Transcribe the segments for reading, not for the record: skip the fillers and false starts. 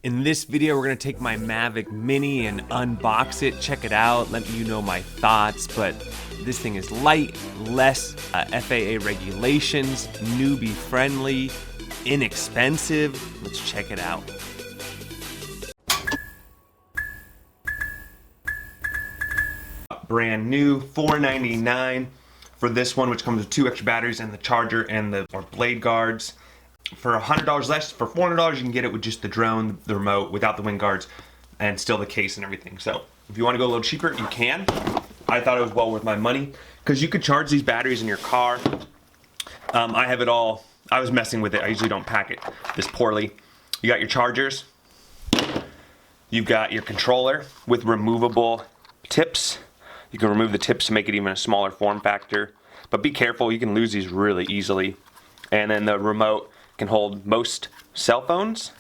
In this video, we're gonna take my Mavic Mini and unbox it, check it out, let you know my thoughts, but this thing is light, less FAA regulations, newbie friendly, inexpensive. Let's check it out. Brand new, $4.99 for this one, which comes with 2 extra batteries and the charger and the blade guards. For $100 less, for $400 you can get it with just the drone, the remote, without the wind guards, and still the case and everything. So if you want to go a little cheaper, you can. I thought it was well worth my money because you could charge these batteries in your car. I have it all. I was messing with it. I usually don't pack it this poorly. You got your chargers. You've got your controller with removable tips. You can remove the tips to make it even a smaller form factor. But be careful, you can lose these really easily. And then the remote can hold most cell phones.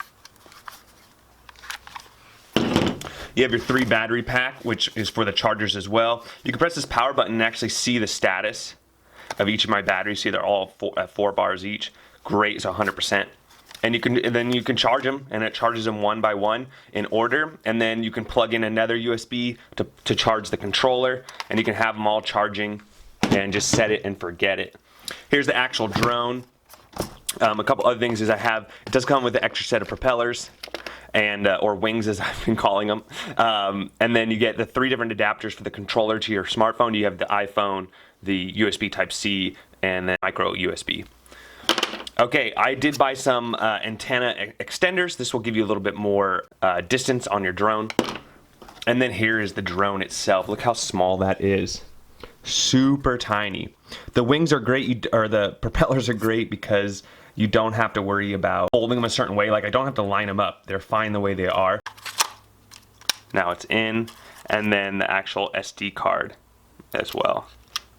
You have your 3 battery pack, which is for the chargers as well. You can press this power button and actually see the status of each of my batteries. See, they're all at 4 bars each. Great, so 100%. And then you can charge them, and it charges them one by one in order. And then you can plug in another USB to charge the controller, and you can have them all charging and just set it and forget it. Here's the actual drone. A couple other things is it does come with an extra set of propellers and or wings, as I've been calling them. And then you get the 3 different adapters for the controller to your smartphone. You have the iPhone, the USB Type-C, and then micro USB. Okay, I did buy some antenna extenders. This will give you a little bit more distance on your drone. And then here is the drone itself. Look how small that is. Super tiny. The wings are great, or the propellers are great because you don't have to worry about holding them a certain way. Like, I don't have to line them up. They're fine the way they are. Now it's in, and then the actual SD card as well,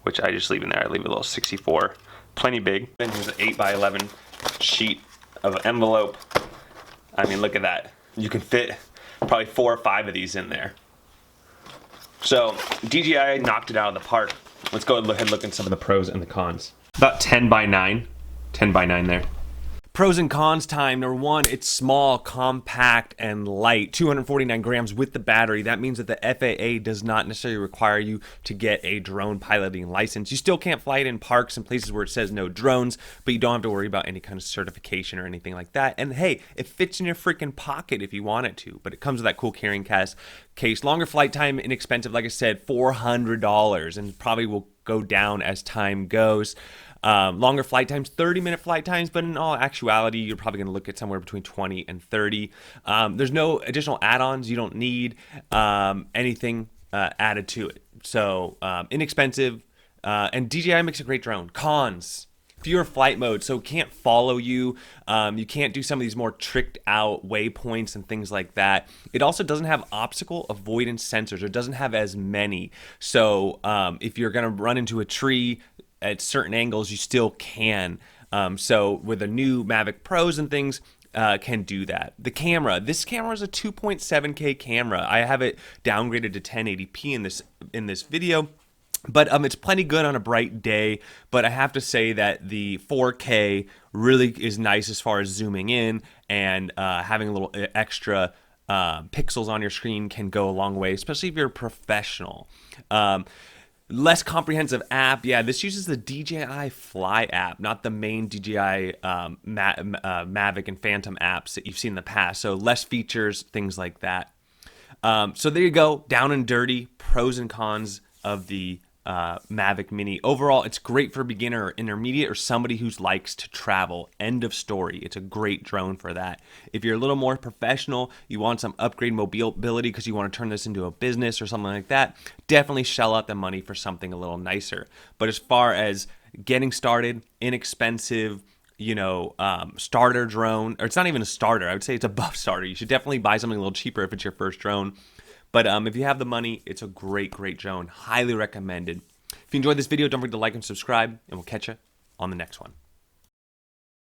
which I just leave in there. I leave a little 64, plenty big. Then here's an 8x11 sheet of envelope. I mean, look at that. You can fit probably 4 or 5 of these in there. So DJI knocked it out of the park. Let's go ahead and look at some of the pros and the cons. About 10 by 9 there. Pros and cons time. Number 1, it's small, compact, and light. 249 grams with the battery. That means that the FAA does not necessarily require you to get a drone piloting license. You still can't fly it in parks and places where it says no drones, but you don't have to worry about any kind of certification or anything like that. And hey, it fits in your freaking pocket if you want it to, but it comes with that cool carrying case. Longer flight time, inexpensive, like I said, $400, and probably will go down as time goes. Longer flight times, 30-minute flight times, but in all actuality, you're probably going to look at somewhere between 20 and 30. There's no additional add-ons. You don't need anything added to it. So inexpensive, and DJI makes a great drone. Cons: fewer flight modes, so it can't follow you. You can't do some of these more tricked out waypoints and things like that. It also doesn't have obstacle avoidance sensors. It doesn't have as many. So if you're going to run into a tree at certain angles, you still can. So with the new Mavic Pros and things, can do that. The camera. This camera is a 2.7K camera. I have it downgraded to 1080p in this video. But it's plenty good on a bright day. But I have to say that the 4K really is nice as far as zooming in, and having a little extra pixels on your screen can go a long way, especially if you're a professional. Less comprehensive app. Yeah, this uses the DJI Fly app, not the main DJI Mavic and Phantom apps that you've seen in the past. So less features, things like that. So there you go, down and dirty, pros and cons of the Mavic Mini. Overall, it's great for beginner or intermediate or somebody who likes to travel. End of story. It's a great drone for that. If you're a little more professional, you want some upgrade mobility because you want to turn this into a business or something like that, definitely shell out the money for something a little nicer. But as far as getting started, inexpensive, starter drone, or it's not even a starter, I would say it's above starter. You should definitely buy something a little cheaper if it's your first drone. But if you have the money, it's a great drone. Highly recommended. If you enjoyed this video, don't forget to like and subscribe, and we'll catch you on the next one.